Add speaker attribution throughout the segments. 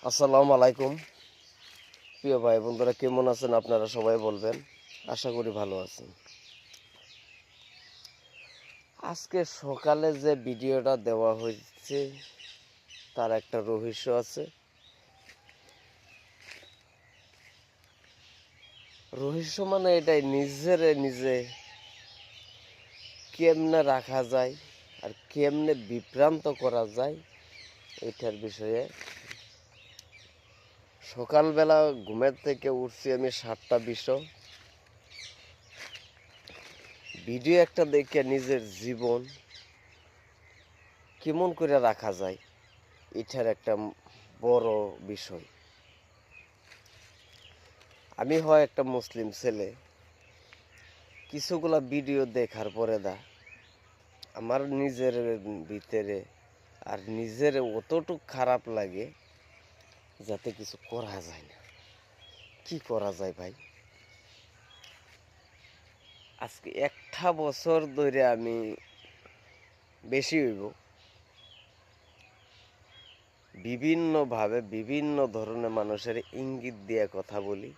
Speaker 1: আসসালামু আলাইকুম প্রিয় ভাই বন্ধুরা, কেমন আছেন আপনারা? সবাই বলবেন, আশা করি ভালো আছেন। আজকে সকালে যে ভিডিওটা দেওয়া হয়েছে তার একটা রহস্য আছে। রহস্য মানে এটাই, নিজে কেমনে রাখা যায় আর কেমনে বিভ্রান্ত করা যায় এটার বিষয়ে। সকালবেলা ঘুমের থেকে উঠছি আমি 7:20। ভিডিও একটা দেখে নিজের জীবন কেমন করে রাখা যায় এটার একটা বড় বিষয়। আমি হয় একটা মুসলিম ছেলে, কিছুগুলা ভিডিও দেখার পরে আমার নিজের ভিতরে আর নিজের অতটুক খারাপ লাগে যাতে কিছু করা যায় না। কি করা যায় ভাই? আজকে একটা বছর ধরে আমি, বেশি হইব, বিভিন্নভাবে বিভিন্ন ধরনের মানুষের ইঙ্গিত দিয়ে কথা বলি,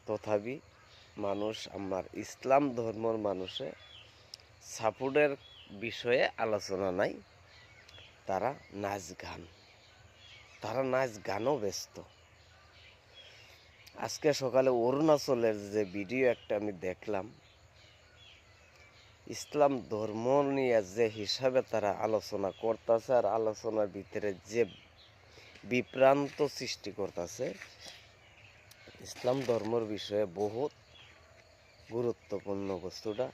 Speaker 1: তথাপি মানুষ আমার ইসলাম ধর্মের মানুষে সাপোর্টের বিষয়ে আলোচনা নাই। তারা নাচ গানও ব্যস্ত। আজকে সকালে অরুণাচলের যে ভিডিও একটা আমি দেখলাম, ইসলাম ধর্ম নিয়ে যে হিসাবে তারা আলোচনা করতেছে আর আলোচনার ভিতরে যে বিভ্রান্ত সৃষ্টি করতেছে, ইসলাম ধর্মের বিষয়ে বহুত গুরুত্বপূর্ণ বস্তুটা।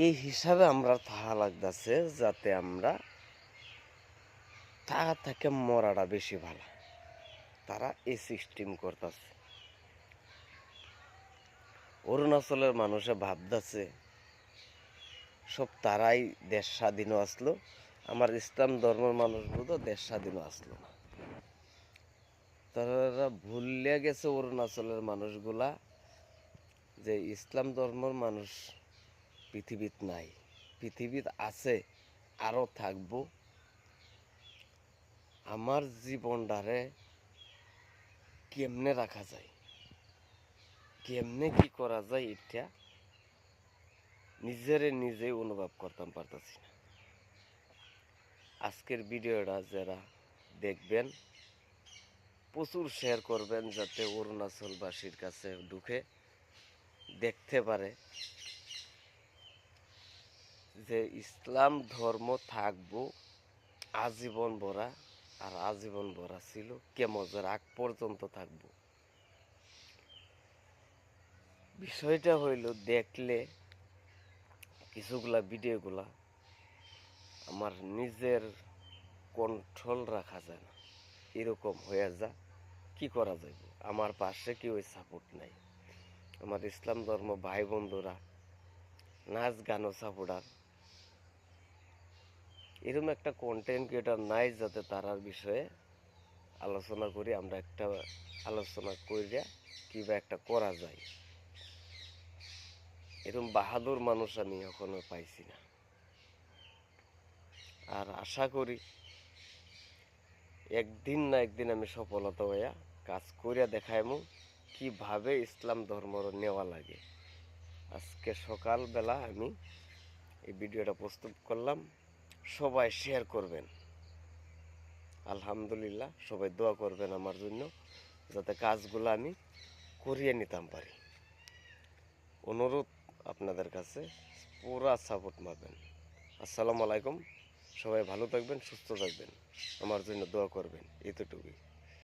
Speaker 1: এই হিসাবে আমরা থাকা লাগতেছে যাতে আমরা থাকা থেকে মরাটা বেশি ভালো। তারা এই সিস্টেম করতেছে। অরুণাচলের মানুষে ভাবতেছে সব তারাই দেশ স্বাধীনও আসলো, আমার ইসলাম ধর্মের মানুষগুলো দেশ স্বাধীনও আসলো না। তারা ভুলে গেছে অরুণাচলের মানুষগুলা যে ইসলাম ধর্মের মানুষ পৃথিবীত নাই, পৃথিবীত আছে, আরও থাকবো। আমার জীবনটারে কেমনে রাখা যায়, কেমনে কি করা যায়, এটা নিজে অনুভব করতাম পারতেছি না। আজকের ভিডিওটা যারা দেখবেন প্রচুর শেয়ার করবেন, যাতে অরুণাচলবাসীর কাছে ঢুকে দেখতে পারে যে ইসলাম ধর্ম থাকবো আজীবন ভরা, আর আজীবন ভরা ছিল, কিয়ামতের আগ পর্যন্ত থাকবো। বিষয়টা হইল, দেখলে কিছুগুলা ভিডিওগুলা আমার নিজের কন্ট্রোল রাখা যায় না, এরকম হয়ে যা। কি করা যাইব? আমার পাশে কেউ সাপোর্ট নাই। আমার ইসলাম ধর্ম ভাই বন্ধুরা নাচ গানও সাপোর্টার, এরকম একটা কন্টেন্ট ক্রিয়েটার নাই যাতে তারার বিষয়ে আলোচনা করি। আমরা একটা আলোচনা করিয়া কিবা একটা করা যায়, এরকম বাহাদুর মানুষ আমি এখনো পাইছি না। আর আশা করি একদিন না একদিন আমি সফলতা হইয়া কাজ করিয়া দেখাইমু কিভাবে ইসলাম ধর্ম নেওয়া লাগে। আজকে সকালবেলা আমি এই ভিডিওটা প্রস্তুত করলাম, সবাই শেয়ার করবেন। আলহামদুলিল্লাহ, সবাই দোয়া করবেন আমার জন্য, যাতে কাজগুলো আমি করিয়ে নিতাম পারি। অনুরোধ আপনাদের কাছে, পুরা সাপোর্ট পাবেন। আসসালামু আলাইকুম, সবাই ভালো থাকবেন, সুস্থ থাকবেন, আমার জন্য দোয়া করবেন, এতটুকুই।